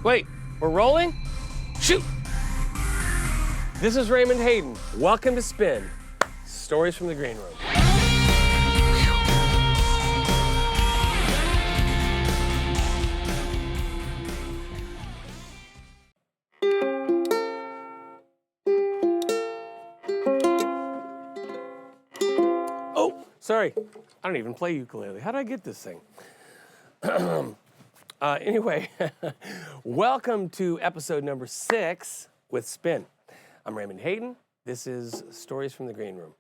Wait, we're rolling? Shoot! This is Raymond Hayden. Welcome to Spin, Stories from the Green Room. Oh, sorry. I don't even play ukulele. How did I get this thing? Anyway, welcome to episode number 6 with Spin. I'm Raymond Hayden. This is Stories from the Green Room.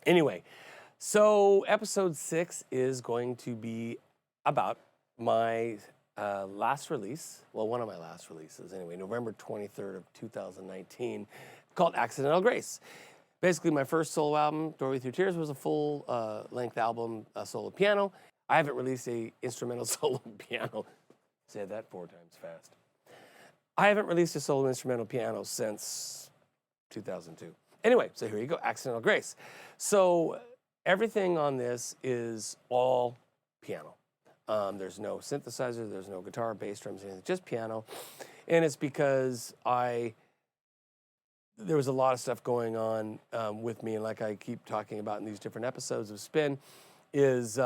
Anyway, so episode 6 is going to be about my last release, well, one of my last releases anyway, November 23rd of 2019, called Accidental Grace. Basically, my first solo album, Doorway Through Tears, was a full-length album, solo piano. I haven't released a instrumental solo piano. Said that 4 times fast. I haven't released a solo instrumental piano since 2002. Anyway, so here you go, Accidental Grace. So everything on this is all piano. There's no synthesizer, there's no guitar, bass, drums, anything, just piano. And it's because there was a lot of stuff going on with me, and like I keep talking about in these different episodes of Spin, is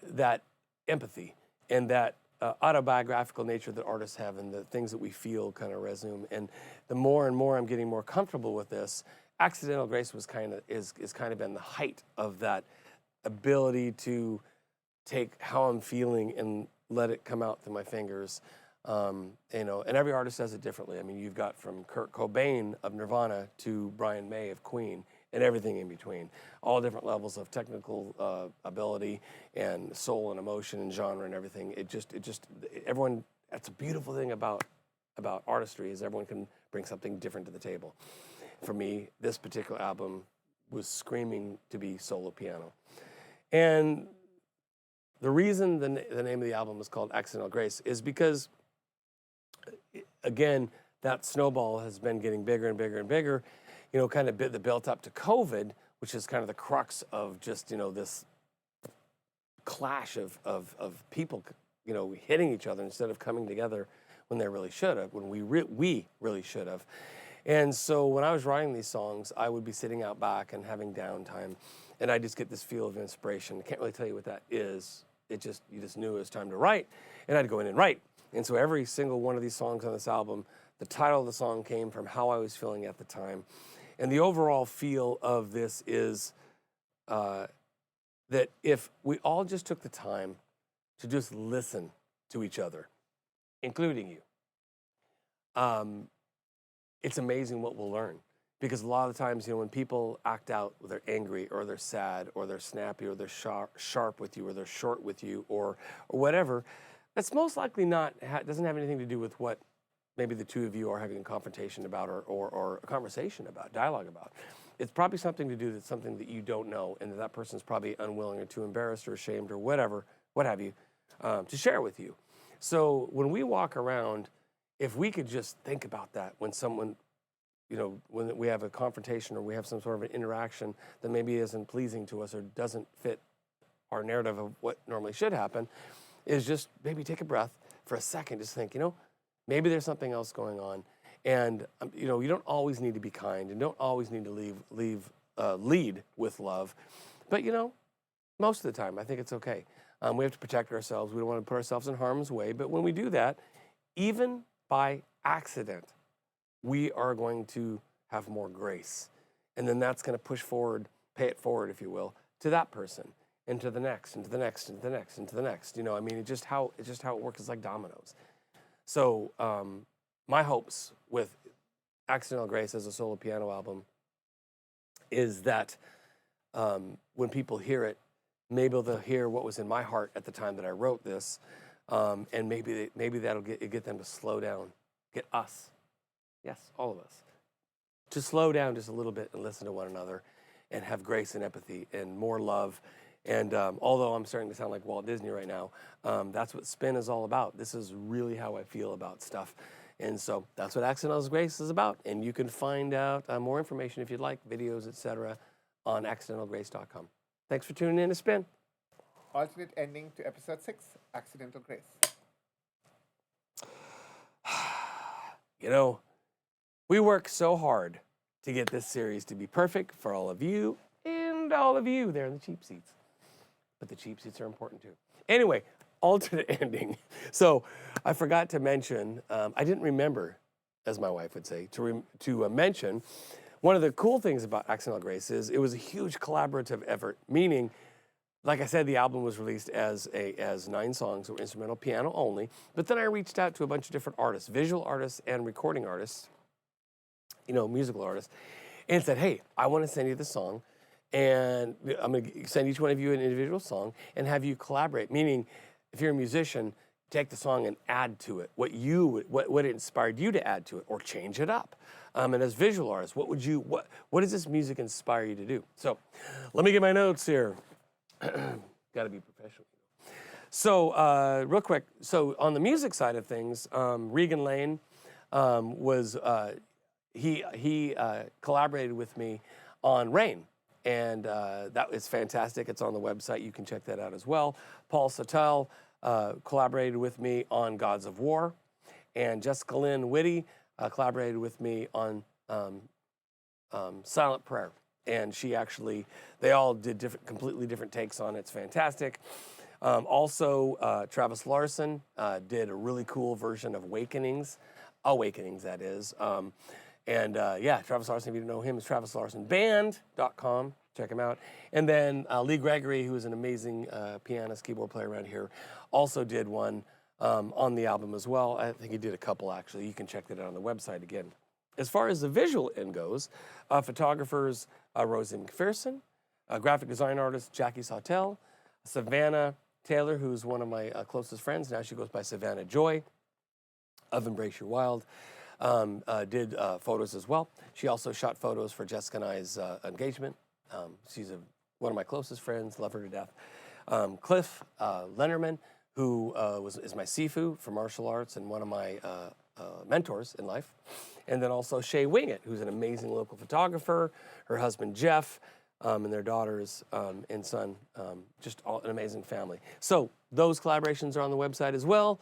that empathy and that autobiographical nature that artists have and the things that we feel kind of resume. And the more and more I'm getting more comfortable with this, Accidental Grace was kind of been the height of that ability to take how I'm feeling and let it come out through my fingers. And every artist does it differently. I mean, you've got from Kurt Cobain of Nirvana to Brian May of Queen and everything in between. All different levels of technical ability and soul and emotion and genre and everything. Everyone, that's a beautiful thing about artistry, is everyone can bring something different to the table. For me, this particular album was screaming to be solo piano. And the reason the name of the album is called Accidental Grace is because, again, that snowball has been getting bigger and bigger and bigger, kind of built up to COVID, which is kind of the crux of just, this clash of people, hitting each other instead of coming together when they really should have, when we really should have. And so when I was writing these songs, I would be sitting out back and having downtime, and I just get this feel of inspiration. I can't really tell you what that is. You just knew it was time to write, and I'd go in and write. And so every single one of these songs on this album, the title of the song came from how I was feeling at the time. And the overall feel of this is that if we all just took the time to just listen to each other, including you, it's amazing what we'll learn. Because a lot of the times, when people act out, they're angry or they're sad or they're snappy or they're sharp with you or they're short with you or whatever, that's most likely doesn't have anything to do with what maybe the two of you are having a confrontation about or a conversation about, dialogue about. It's probably something to do with something that you don't know, and that person's probably unwilling or too embarrassed or ashamed or whatever, what have you, to share with you. So when we walk around, if we could just think about that when someone, when we have a confrontation or we have some sort of an interaction that maybe isn't pleasing to us or doesn't fit our narrative of what normally should happen, is just maybe take a breath for a second, just think, maybe there's something else going on. And, you don't always need to be kind and don't always need to lead with love. But, most of the time, I think it's okay. We have to protect ourselves. We don't want to put ourselves in harm's way. But when we do that, even by accident, we are going to have more grace. And then that's going to pay it forward, if you will, to that person and to the next and to the next and to the next and to the next. It's just how it works. It's like dominoes. So my hopes with Accidental Grace as a solo piano album is that when people hear it, maybe they'll hear what was in my heart at the time that I wrote this, and maybe that'll get them to slow down, get us, yes, all of us, to slow down just a little bit and listen to one another and have grace and empathy and more love. And although I'm starting to sound like Walt Disney right now, that's what Spin is all about. This is really how I feel about stuff. And so that's what Accidental Grace is about. And you can find out more information if you'd like, videos, etc., on accidentalgrace.com. Thanks for tuning in to Spin. Alternate ending to episode 6, Accidental Grace. you know, we work so hard to get this series to be perfect for all of you and all of you there in the cheap seats. But the cheap seats are important too. Anyway, alternate ending. So I forgot to mention, I didn't remember, as my wife would say, to mention, one of the cool things about Accidental Grace is it was a huge collaborative effort, meaning, like I said, the album was released as 9 songs that were instrumental, piano only, but then I reached out to a bunch of different artists, visual artists and recording artists, musical artists, and said, hey, I want to send you the song, and I'm going to send each one of you an individual song and have you collaborate, meaning if you're a musician, take the song and add to it what it inspired you to add to it, or change it up. And as visual artists, what does this music inspire you to do? So let me get my notes here. Got to be professional. So real quick, so on the music side of things, Regan Lane was he collaborated with me on Rain, and that is fantastic. It's on the website. You can check that out as well. Paul Sautel collaborated with me on Gods of War, and Jessica Lynn Whitty collaborated with me on Silent Prayer. And they all did completely different takes on it. It's fantastic. Also, Travis Larson did a really cool version of Awakenings, that is. Travis Larson, if you don't know him, is TravisLarsonBand.com. Check him out. And then Lee Gregory, who is an amazing pianist, keyboard player around here, also did one on the album as well. I think he did a couple, actually. You can check that out on the website again. As far as the visual end goes, photographers Rosie McPherson, graphic design artist Jackie Sautel, Savannah Taylor, who's one of my closest friends. Now she goes by Savannah Joy of Embrace Your Wild, did photos as well. She also shot photos for Jessica and I's engagement. She's one of my closest friends, love her to death. Cliff Lennerman, who is my Sifu for martial arts and one of my mentors in life. And then also Shay Wingett, who's an amazing local photographer, her husband Jeff, and their daughters and son, just an amazing family. So those collaborations are on the website as well.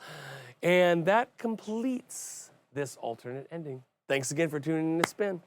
And that completes this alternate ending. Thanks again for tuning in to Spin.